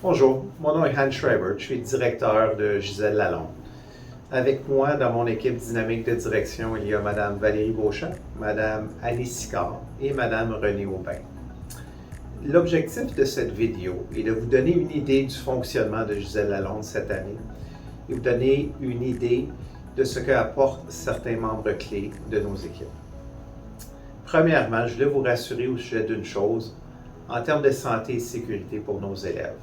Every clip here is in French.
Bonjour, mon nom est Hans Schreiber, je suis directeur de Gisèle Lalonde. Avec moi, dans mon équipe dynamique de direction, il y a Mme Valérie Beauchamp, Mme Annie Sicard et Mme Renée Aubin. L'objectif de cette vidéo est de vous donner une idée du fonctionnement de Gisèle Lalonde cette année et vous donner une idée de ce qu'apportent certains membres clés de nos équipes. Premièrement, je voulais vous rassurer au sujet d'une chose, en termes de santé et sécurité pour nos élèves.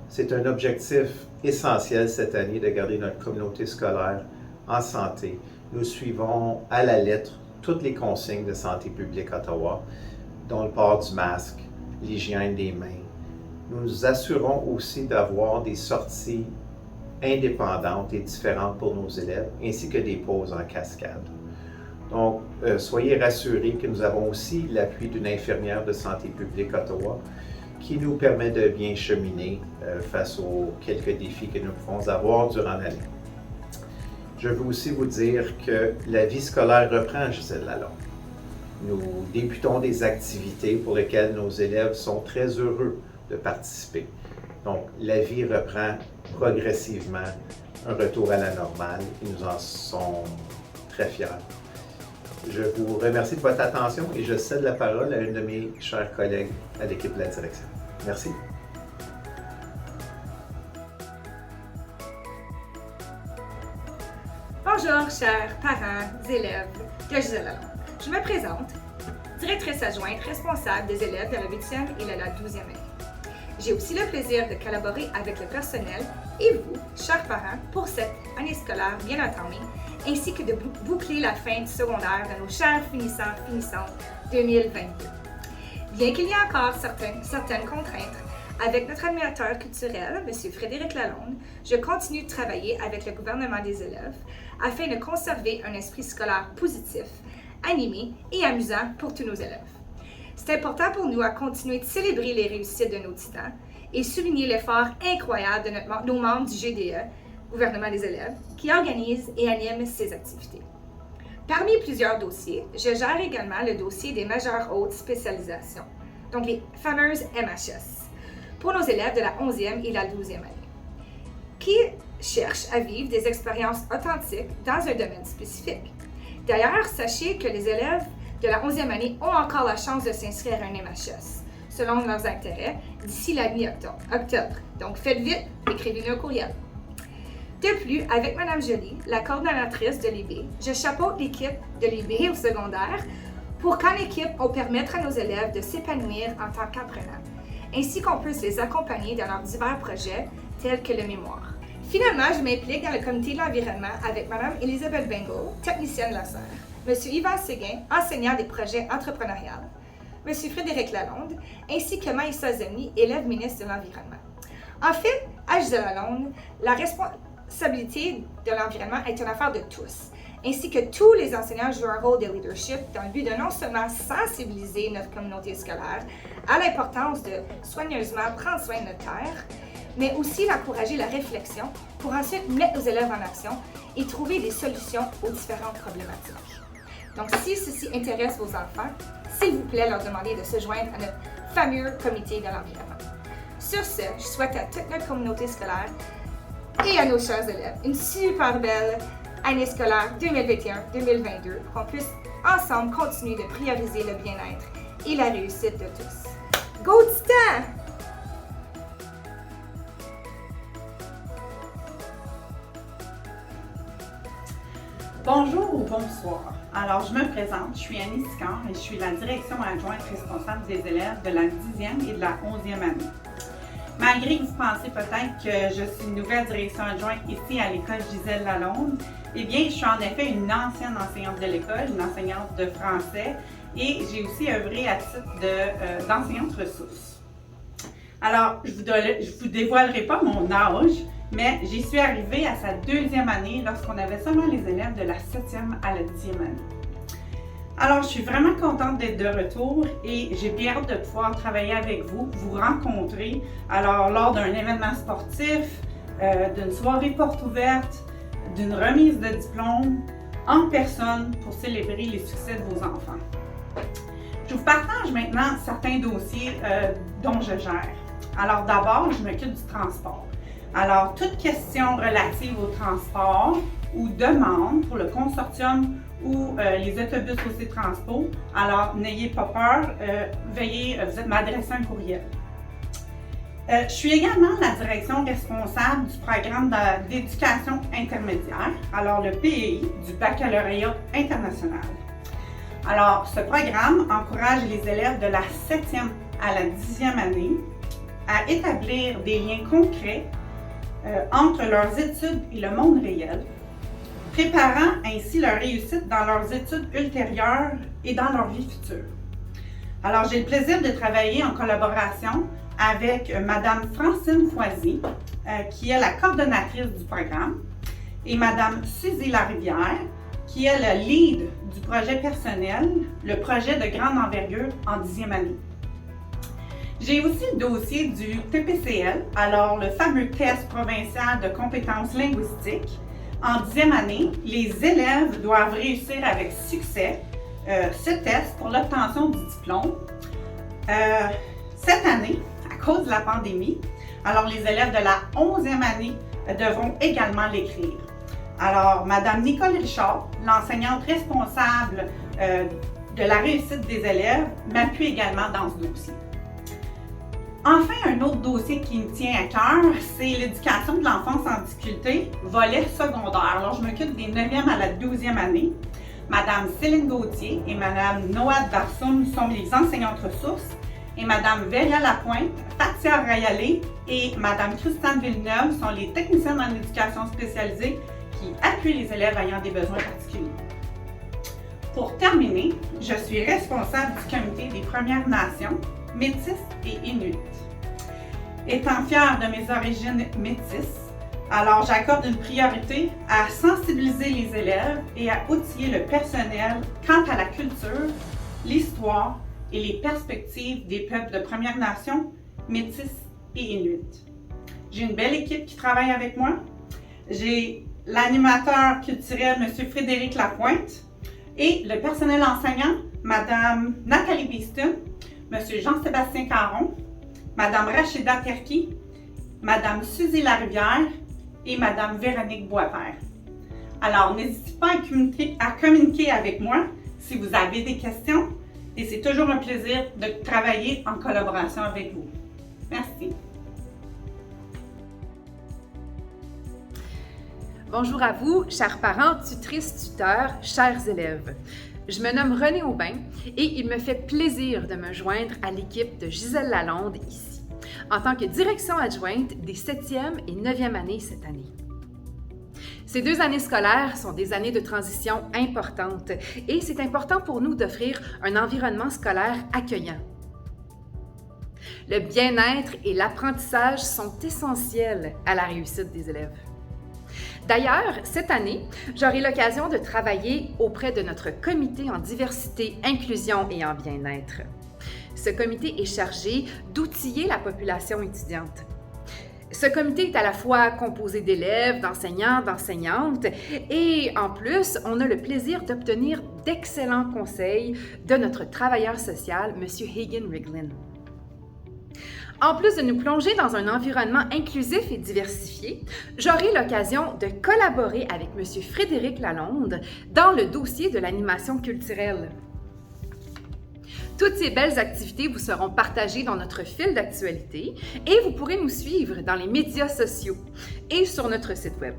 C'est un objectif essentiel cette année de garder notre communauté scolaire en santé. Nous suivons à la lettre toutes les consignes de Santé publique Ottawa, dont le port du masque, l'hygiène des mains. Nous nous assurons aussi d'avoir des sorties indépendantes et différentes pour nos élèves, ainsi que des pauses en cascade. Donc, soyez rassurés que nous avons aussi l'appui d'une infirmière de Santé publique Ottawa qui nous permet de bien cheminer face aux quelques défis que nous pouvons avoir durant l'année. Je veux aussi vous dire que la vie scolaire reprend à Gisèle Lalonde. Nous débutons des activités pour lesquelles nos élèves sont très heureux de participer. Donc, la vie reprend progressivement un retour à la normale et nous en sommes très fiers. Je vous remercie de votre attention et je cède la parole à une de mes chers collègues à l'équipe de la direction. Merci. Bonjour, chers parents, élèves de Gisèle Lalonde. Je me présente, directrice adjointe responsable des élèves de la 8e et de la 12e année. J'ai aussi le plaisir de collaborer avec le personnel et vous, chers parents, pour cette année scolaire bien entamée, ainsi que de boucler la fin du secondaire de nos chers finissants 2022. Bien qu'il y ait encore certaines contraintes, avec notre animateur culturel, M. Frédéric Lalonde, je continue de travailler avec le gouvernement des élèves afin de conserver un esprit scolaire positif, animé et amusant pour tous nos élèves. C'est important pour nous à continuer de célébrer les réussites de nos titans et souligner l'effort incroyable de nos membres du GDE, gouvernement des élèves, qui organise et anime ces activités. Parmi plusieurs dossiers, je gère également le dossier des majeures hautes spécialisations, donc les fameuses MHS, pour nos élèves de la 11e et la 12e année, qui cherchent à vivre des expériences authentiques dans un domaine spécifique. D'ailleurs, sachez que les élèves de la 11e année ont encore la chance de s'inscrire à un MHS, selon leurs intérêts, d'ici la mi-octobre. Donc, faites vite, écrivez-nous un courriel. De plus, avec Mme Joly, la coordonnatrice de l'IB, je chapeaute l'équipe de l'IB au secondaire pour qu'en équipe, on permette à nos élèves de s'épanouir en tant qu'apprenants, ainsi qu'on puisse les accompagner dans leurs divers projets tels que le mémoire. Finalement, je m'implique dans le comité de l'environnement avec Mme Elisabeth Bengo, technicienne de la serre, M. Yvan Séguin, enseignant des projets entrepreneuriales, M. Frédéric Lalonde, ainsi que Maïssa Zeni, élève ministre de l'Environnement. En fait, à Gisèle Lalonde, la responsabilité de l'environnement est une affaire de tous, ainsi que tous les enseignants jouent un rôle de leadership dans le but de non seulement sensibiliser notre communauté scolaire à l'importance de soigneusement prendre soin de notre terre, mais aussi d'encourager la réflexion pour ensuite mettre nos élèves en action et trouver des solutions aux différentes problématiques. Donc, si ceci intéresse vos enfants, s'il vous plaît, leur demander de se joindre à notre fameux comité de l'environnement. Sur ce, je souhaite à toute notre communauté scolaire et à nos chers élèves une super belle année scolaire 2021-2022 pour qu'on puisse ensemble continuer de prioriser le bien-être et la réussite de tous. Go Titans! Bonjour ou bonsoir. Alors, je me présente, je suis Annie Sicard et je suis la direction adjointe responsable des élèves de la 10e et de la 11e année. Malgré que vous pensez peut-être que je suis une nouvelle direction adjointe ici à l'école Gisèle Lalonde, eh bien, je suis en effet une ancienne enseignante de l'école, une enseignante de français et j'ai aussi œuvré à titre d'enseignante ressources. Alors, je vous dévoilerai pas mon âge, mais j'y suis arrivée à sa 2e année lorsqu'on avait seulement les élèves de la 7e à la 10e année. Alors, je suis vraiment contente d'être de retour et j'ai bien hâte de pouvoir travailler avec vous, vous rencontrer, alors lors d'un événement sportif, d'une soirée porte ouverte, d'une remise de diplôme, en personne pour célébrer les succès de vos enfants. Je vous partage maintenant certains dossiers dont je gère. Alors d'abord, je m'occupe du transport. Alors, toute question relative au transport ou demande pour le consortium ou les autobus aussi Transpo, alors n'ayez pas peur, veuillez m'adresser un courriel. Je suis également la direction responsable du programme d'éducation intermédiaire, alors le PEI du baccalauréat international. Alors, ce programme encourage les élèves de la 7e à la 10e année à établir des liens concrets entre leurs études et le monde réel, préparant ainsi leur réussite dans leurs études ultérieures et dans leur vie future. Alors, j'ai le plaisir de travailler en collaboration avec Madame Francine Foisy, qui est la coordonnatrice du programme, et Madame Suzy Larivière, qui est le lead du projet personnel, le projet de grande envergure en 10e année. J'ai aussi le dossier du TPCL, alors le fameux test provincial de compétences linguistiques. En 10e année, les élèves doivent réussir avec succès ce test pour l'obtention du diplôme. Cette année, à cause de la pandémie, alors les élèves de la 11e année devront également l'écrire. Alors, Madame Nicole Richard, l'enseignante responsable de la réussite des élèves, m'appuie également dans ce dossier. Enfin, un autre dossier qui me tient à cœur, c'est l'éducation de l'enfance en difficulté, volet secondaire. Alors, je m'occupe des 9e à la 12e année. Madame Céline Gauthier et Madame Noah Darsoum sont les enseignantes ressources et Madame Véria Lapointe, Fatia Rayalé et Madame Christiane Villeneuve sont les techniciennes en éducation spécialisée qui appuient les élèves ayant des besoins particuliers. Pour terminer, je suis responsable du comité des Premières Nations, Métis et Inuit. Étant fière de mes origines métisses, alors j'accorde une priorité à sensibiliser les élèves et à outiller le personnel quant à la culture, l'histoire et les perspectives des peuples de Premières Nations, Métis et Inuit. J'ai une belle équipe qui travaille avec moi. J'ai l'animateur culturel, M. Frédéric Lapointe, et le personnel enseignant, Mme Nathalie Beeston, M. Jean-Sébastien Caron, Mme Rachida Terki, Mme Suzy Larivière et Mme Véronique Boisvert. Alors, n'hésitez pas à communiquer avec moi si vous avez des questions et c'est toujours un plaisir de travailler en collaboration avec vous. Merci. Bonjour à vous, chers parents, tutrices, tuteurs, chers élèves. Je me nomme Renée Aubin et il me fait plaisir de me joindre à l'équipe de Gisèle Lalonde ici, en tant que direction adjointe des 7e et 9e années cette année. Ces 2 années scolaires sont des années de transition importantes et c'est important pour nous d'offrir un environnement scolaire accueillant. Le bien-être et l'apprentissage sont essentiels à la réussite des élèves. D'ailleurs, cette année, j'aurai l'occasion de travailler auprès de notre comité en diversité, inclusion et en bien-être. Ce comité est chargé d'outiller la population étudiante. Ce comité est à la fois composé d'élèves, d'enseignants, d'enseignantes et en plus, on a le plaisir d'obtenir d'excellents conseils de notre travailleur social, M. Hagan Riglin. En plus de nous plonger dans un environnement inclusif et diversifié, j'aurai l'occasion de collaborer avec M. Frédéric Lalonde dans le dossier de l'animation culturelle. Toutes ces belles activités vous seront partagées dans notre fil d'actualité et vous pourrez nous suivre dans les médias sociaux et sur notre site web.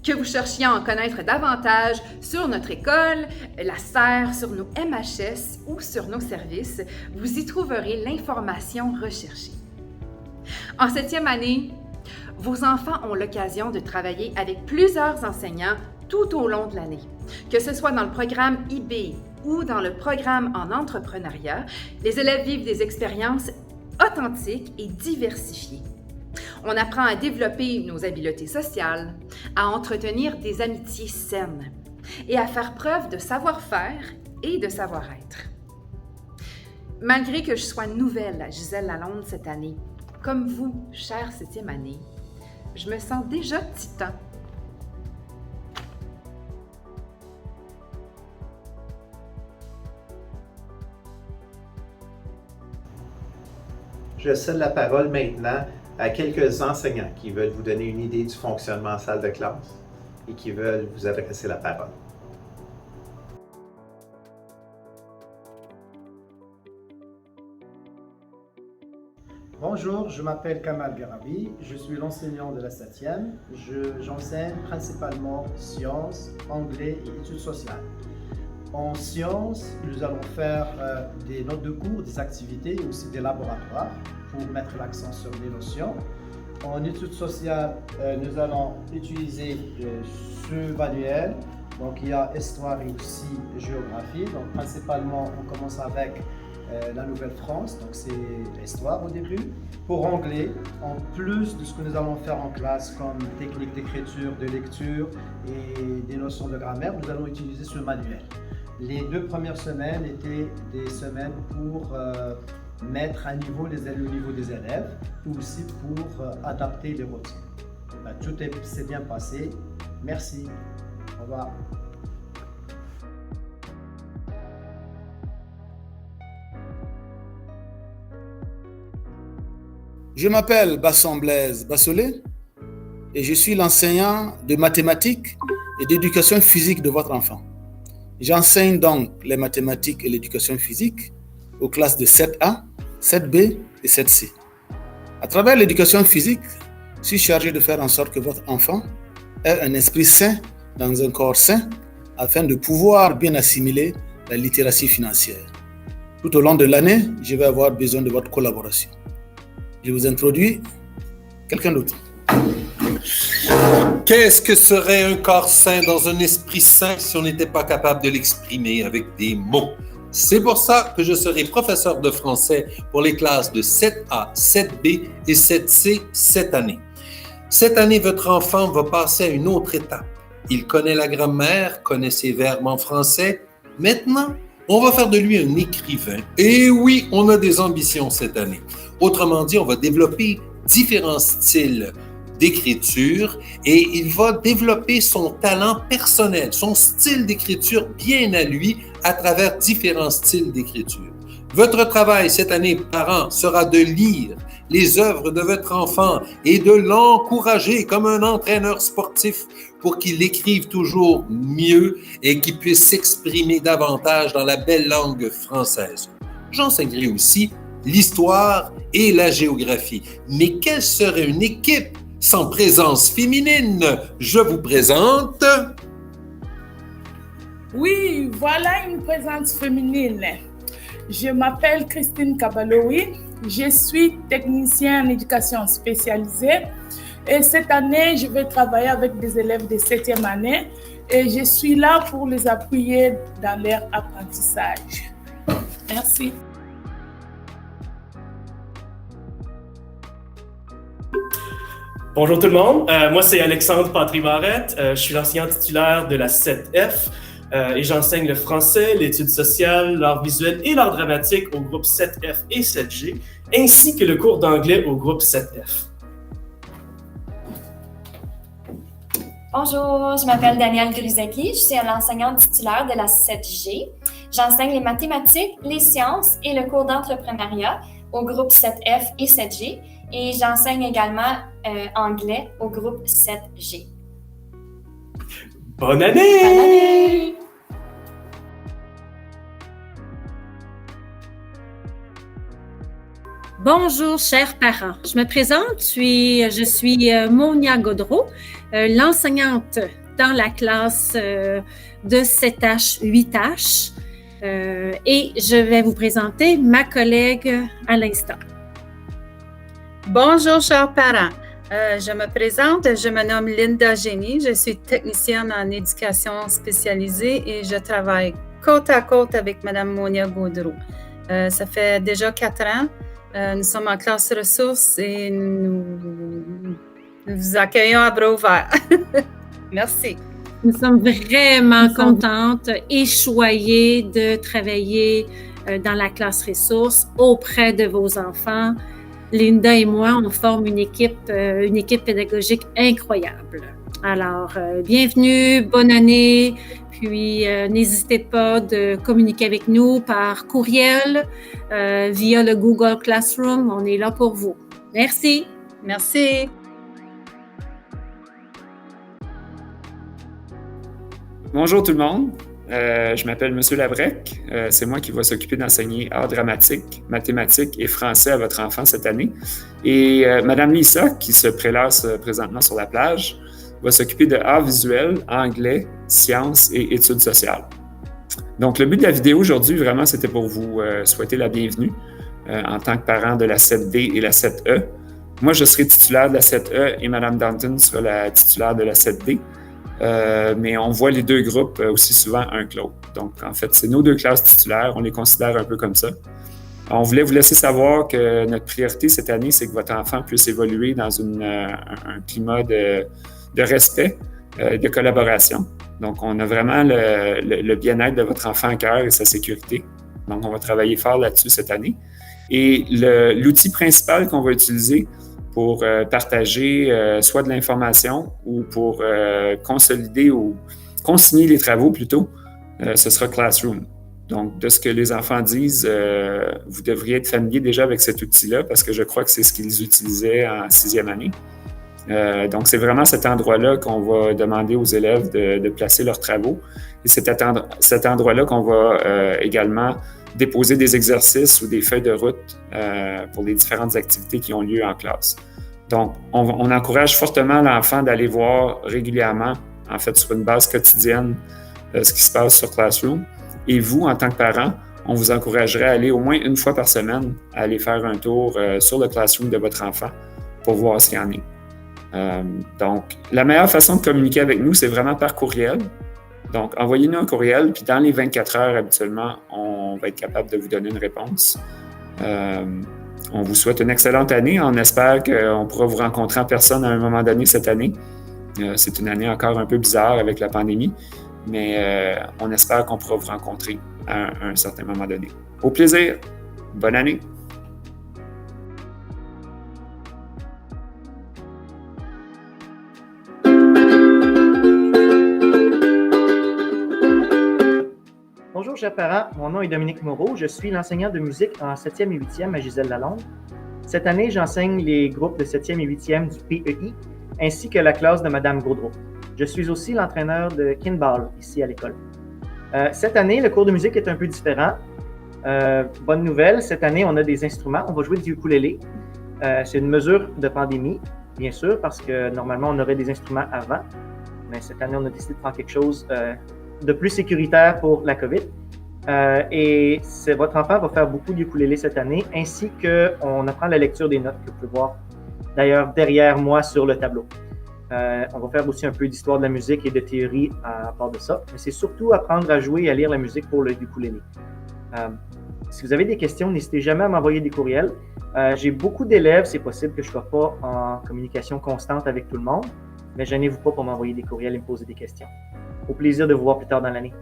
Que vous cherchiez à en connaître davantage sur notre école, la SER, sur nos MHS ou sur nos services, vous y trouverez l'information recherchée. En 7e année, vos enfants ont l'occasion de travailler avec plusieurs enseignants tout au long de l'année. Que ce soit dans le programme IB ou dans le programme en entrepreneuriat, les élèves vivent des expériences authentiques et diversifiées. On apprend à développer nos habiletés sociales, à entretenir des amitiés saines et à faire preuve de savoir-faire et de savoir-être. Malgré que je sois nouvelle à Gisèle Lalonde cette année, comme vous, chère 7e année, je me sens déjà titan. Je cède la parole maintenant à quelques enseignants qui veulent vous donner une idée du fonctionnement en salle de classe et qui veulent vous adresser la parole. Bonjour, je m'appelle Kamal Garabi, je suis l'enseignant de la 7e. J'enseigne principalement sciences, anglais et études sociales. En sciences, nous allons faire des notes de cours, des activités et aussi des laboratoires pour mettre l'accent sur les notions. En études sociales, nous allons utiliser ce manuel. Donc il y a histoire et aussi géographie. Donc principalement, on commence avec la Nouvelle-France, donc c'est l'histoire au début. Pour anglais, en plus de ce que nous allons faire en classe comme technique d'écriture, de lecture et des notions de grammaire, nous allons utiliser ce manuel. Les 2 premières semaines étaient des semaines pour mettre à niveau le niveau des élèves ou aussi pour adapter les routines. Tout s'est bien passé. Merci. Au revoir. Je m'appelle Basson Blaise Bassolé et je suis l'enseignant de mathématiques et d'éducation physique de votre enfant. J'enseigne donc les mathématiques et l'éducation physique aux classes de 7A, 7B et 7C. À travers l'éducation physique, je suis chargé de faire en sorte que votre enfant ait un esprit sain dans un corps sain afin de pouvoir bien assimiler la littératie financière. Tout au long de l'année, je vais avoir besoin de votre collaboration. Je vous introduis quelqu'un d'autre. Qu'est-ce que serait un corps sain dans un esprit sain si on n'était pas capable de l'exprimer avec des mots? C'est pour ça que je serai professeur de français pour les classes de 7A, 7B et 7C cette année. Cette année, votre enfant va passer à une autre étape. Il connaît la grammaire, connaît ses verbes en français. Maintenant, on va faire de lui un écrivain. Et oui, on a des ambitions cette année. Autrement dit, on va développer différents styles d'écriture et il va développer son talent personnel, son style d'écriture bien à lui à travers différents styles d'écriture. Votre travail cette année, parents, sera de lire les œuvres de votre enfant et de l'encourager comme un entraîneur sportif pour qu'il écrive toujours mieux et qu'il puisse s'exprimer davantage dans la belle langue française. J'enseignerai aussi l'histoire et la géographie. Mais quelle serait une équipe sans présence féminine? Je vous présente... Oui, voilà une présence féminine. Je m'appelle Christine Kabaloui. Je suis technicienne en éducation spécialisée. Et cette année, je vais travailler avec des élèves de 7e année. Et je suis là pour les appuyer dans leur apprentissage. Merci. Bonjour tout le monde, moi c'est Alexandre Patry-Barrette, je suis l'enseignant titulaire de la 7F et j'enseigne le français, l'étude sociale, l'art visuel et l'art dramatique au groupe 7F et 7G, ainsi que le cours d'anglais au groupe 7F. Bonjour, je m'appelle Danielle Gruzaki, je suis l'enseignante titulaire de la 7G. J'enseigne les mathématiques, les sciences et le cours d'entrepreneuriat au groupe 7F et 7G. Et j'enseigne également anglais au groupe 7G. Bonne année! Bonne année! Bonjour, chers parents. Je me présente, je suis Monia Gaudreau, l'enseignante dans la classe de 7H, 8H. Et je vais vous présenter ma collègue à l'instant. Bonjour, chers parents. Je me présente, je me nomme Linda Génie, je suis technicienne en éducation spécialisée et je travaille côte à côte avec Mme Monia Gaudreau. Ça fait déjà 4 ans. Nous sommes en classe ressources et nous vous accueillons à bras ouverts. Merci. Nous sommes vraiment contentes et choyées de travailler dans la classe ressources auprès de vos enfants. Linda et moi, on forme une équipe pédagogique incroyable. Alors, bienvenue, bonne année, puis n'hésitez pas de communiquer avec nous par courriel, via le Google Classroom, on est là pour vous. Merci. Merci. Bonjour tout le monde, je m'appelle M. Labrec. C'est moi qui va s'occuper d'enseigner art dramatique, mathématiques et français à votre enfant cette année. Et Mme Lisa, qui se prélasse présentement sur la plage, va s'occuper de art visuel, anglais, sciences et études sociales. Donc, le but de la vidéo aujourd'hui, vraiment, c'était pour vous souhaiter la bienvenue en tant que parent de la 7D et la 7E. Moi, je serai titulaire de la 7E et Mme Danton sera la titulaire de la 7D. Mais on voit les deux groupes aussi souvent un que l'autre. Donc, en fait, c'est nos deux classes titulaires, on les considère un peu comme ça. On voulait vous laisser savoir que notre priorité cette année, c'est que votre enfant puisse évoluer dans un climat de respect, de collaboration. Donc, on a vraiment le bien-être de votre enfant à cœur et sa sécurité. Donc, on va travailler fort là-dessus cette année. Et l'outil principal qu'on va utiliser pour partager soit de l'information ou pour consolider ou consigner les travaux plutôt, ce sera Classroom. Donc, de ce que les enfants disent, vous devriez être familier déjà avec cet outil-là parce que je crois que c'est ce qu'ils utilisaient en 6e année. Donc, c'est vraiment cet endroit-là qu'on va demander aux élèves de placer leurs travaux. Et c'est cet endroit-là qu'on va également déposer des exercices ou des feuilles de route pour les différentes activités qui ont lieu en classe. Donc, on encourage fortement l'enfant d'aller voir régulièrement, en fait, sur une base quotidienne, ce qui se passe sur Classroom. Et vous, en tant que parent, on vous encouragerait à aller au moins une fois par semaine, à aller faire un tour sur le Classroom de votre enfant pour voir ce qu'il y en est. Donc, la meilleure façon de communiquer avec nous, c'est vraiment par courriel. Donc, envoyez-nous un courriel, puis dans les 24 heures, habituellement, on va être capable de vous donner une réponse. On vous souhaite une excellente année. On espère qu'on pourra vous rencontrer en personne à un moment donné cette année. C'est une année encore un peu bizarre avec la pandémie, mais on espère qu'on pourra vous rencontrer à un certain moment donné. Au plaisir! Bonne année! Bonjour, chers parents. Mon nom est Dominique Moreau. Je suis l'enseignant de musique en 7e et 8e à Gisèle Lalonde. Cette année, j'enseigne les groupes de 7e et 8e du PEI, ainsi que la classe de Mme Gaudreau. Je suis aussi l'entraîneur de Kinball ici à l'école. Cette année, le cours de musique est un peu différent. Bonne nouvelle, cette année, on a des instruments. On va jouer du ukulélé. C'est une mesure de pandémie, bien sûr, parce que normalement, on aurait des instruments avant. Mais cette année, on a décidé de faire quelque chose de plus sécuritaire pour la COVID. Et votre enfant va faire beaucoup de ukulélé cette année, ainsi qu'on apprend la lecture des notes que vous pouvez voir d'ailleurs derrière moi sur le tableau. On va faire aussi un peu d'histoire de la musique et de théorie à part de ça, mais c'est surtout apprendre à jouer et à lire la musique pour le ukulélé. Si vous avez des questions, n'hésitez jamais à m'envoyer des courriels. J'ai beaucoup d'élèves, c'est possible que je ne sois pas en communication constante avec tout le monde, mais gênez-vous pas pour m'envoyer des courriels et me poser des questions. Au plaisir de vous voir plus tard dans l'année.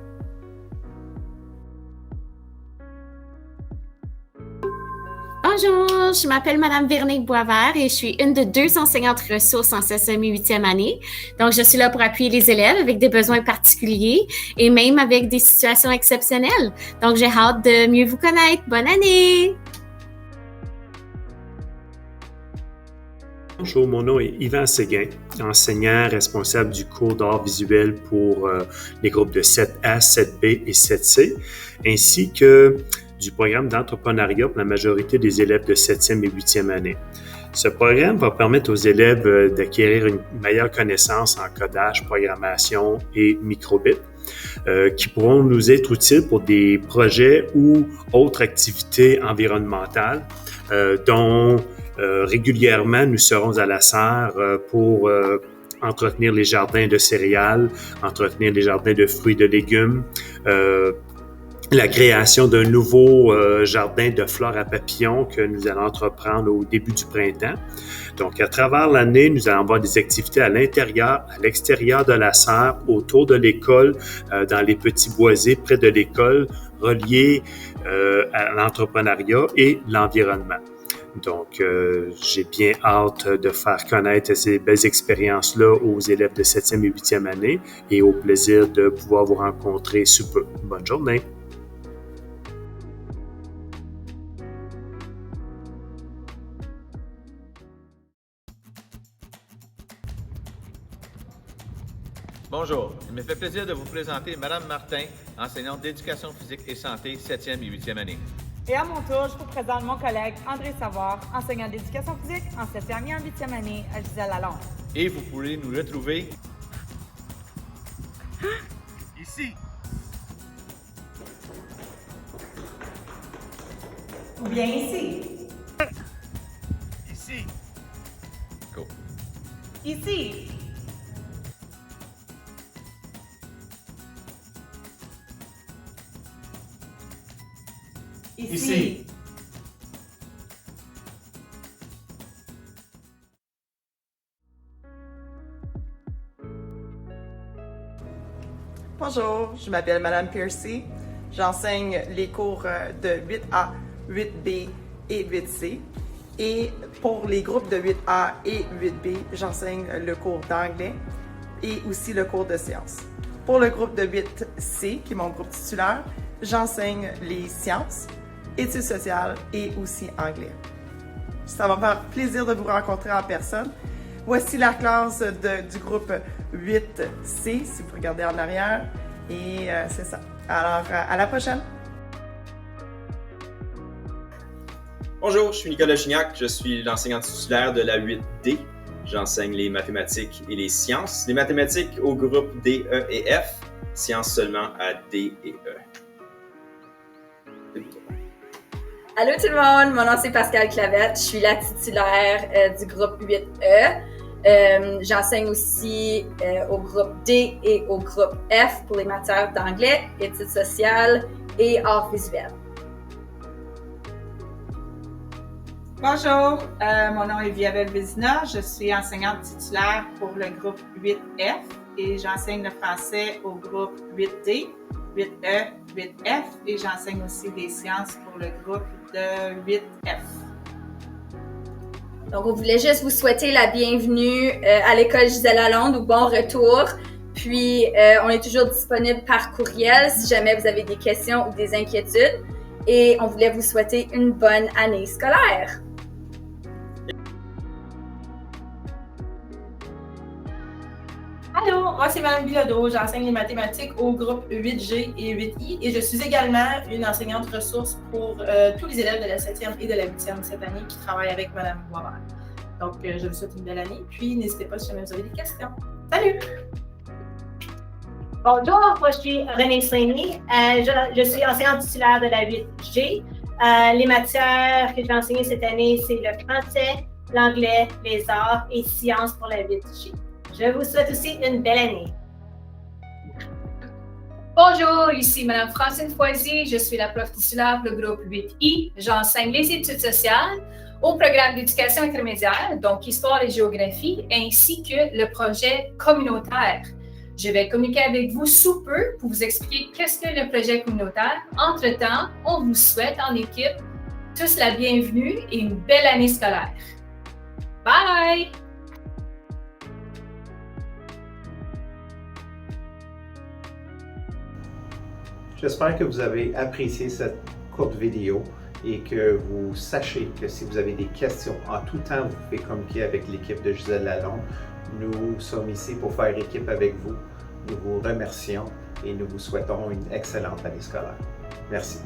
Bonjour, je m'appelle Madame Véronique Boisvert et je suis une de 2 enseignantes ressources en 7e et 8e année. Donc, je suis là pour appuyer les élèves avec des besoins particuliers et même avec des situations exceptionnelles. Donc, j'ai hâte de mieux vous connaître. Bonne année! Bonjour, mon nom est Yvan Séguin, enseignant responsable du cours d'art visuel pour les groupes de 7A, 7B et 7C, ainsi que du programme d'entrepreneuriat pour la majorité des élèves de 7e et 8e année. Ce programme va permettre aux élèves d'acquérir une meilleure connaissance en codage, programmation et microbit, qui pourront nous être utiles pour des projets ou autres activités environnementales, dont régulièrement nous serons à la serre pour entretenir les jardins de céréales, entretenir les jardins de fruits et de légumes, la création d'un nouveau jardin de fleurs à papillons que nous allons entreprendre au début du printemps. Donc, à travers l'année, nous allons avoir des activités à l'intérieur, à l'extérieur de la serre, autour de l'école, dans les petits boisés près de l'école, reliés à l'entrepreneuriat et l'environnement. Donc, j'ai bien hâte de faire connaître ces belles expériences-là aux élèves de 7e et 8e année et au plaisir de pouvoir vous rencontrer sous peu. Bonne journée! Bonjour, il me fait plaisir de vous présenter Mme Martin, enseignante d'éducation physique et santé, 7e et 8e année. Et à mon tour, je vous présente mon collègue André Savard, enseignant d'éducation physique en 7e et en 8e année à Gisèle Lalonde. Et vous pourrez nous retrouver ici. Ou bien ici. Ici. Go. Ici. Ici. Bonjour, je m'appelle Madame Piercy. J'enseigne les cours de 8A, 8B et 8C. Et pour les groupes de 8A et 8B, j'enseigne le cours d'anglais et aussi le cours de sciences. Pour le groupe de 8C, qui est mon groupe titulaire, j'enseigne les sciences, études sociales et aussi anglais. Ça va me faire plaisir de vous rencontrer en personne. Voici la classe du groupe 8C, si vous regardez en arrière. Et c'est ça. Alors, à la prochaine! Bonjour, je suis Nicolas Gignac, je suis l'enseignant titulaire de la 8D. J'enseigne les mathématiques et les sciences. Les mathématiques au groupe D, E et F, sciences seulement à D et E. Allô tout le monde, mon nom c'est Pascal Clavette, je suis la titulaire du groupe 8E. J'enseigne aussi au groupe D et au groupe F pour les matières d'anglais, études sociales et arts visuels. Bonjour, mon nom est Viabelle Vézina, je suis enseignante titulaire pour le groupe 8F et j'enseigne le français au groupe 8D, 8E, 8F et j'enseigne aussi des sciences pour le groupe de 8F. Donc, on voulait juste vous souhaiter la bienvenue à l'école Gisèle Lalonde ou bon retour. Puis, on est toujours disponible par courriel si jamais vous avez des questions ou des inquiétudes. Et on voulait vous souhaiter une bonne année scolaire. Allô, moi c'est Mme Bilodeau, j'enseigne les mathématiques au groupe 8G et 8I et je suis également une enseignante ressource pour tous les élèves de la 7e et de la 8e cette année qui travaillent avec Mme Boisvert. Donc, je vous souhaite une belle année, puis n'hésitez pas si jamais vous avez des questions. Salut! Bonjour, moi je suis Renée Slaney, je suis enseignante titulaire de la 8G. Les matières que je vais enseigner cette année, c'est le français, l'anglais, les arts et sciences pour la 8G. Je vous souhaite aussi une belle année. Bonjour, ici Mme Francine Foisy, je suis la prof titulaire pour le groupe 8I. J'enseigne les études sociales au programme d'éducation intermédiaire, donc histoire et géographie, ainsi que le projet communautaire. Je vais communiquer avec vous sous peu pour vous expliquer qu'est-ce que le projet communautaire. Entre-temps, on vous souhaite en équipe tous la bienvenue et une belle année scolaire. Bye! J'espère que vous avez apprécié cette courte vidéo et que vous sachez que si vous avez des questions en tout temps, vous pouvez communiquer avec l'équipe de Gisèle Lalonde. Nous sommes ici pour faire équipe avec vous. Nous vous remercions et nous vous souhaitons une excellente année scolaire. Merci.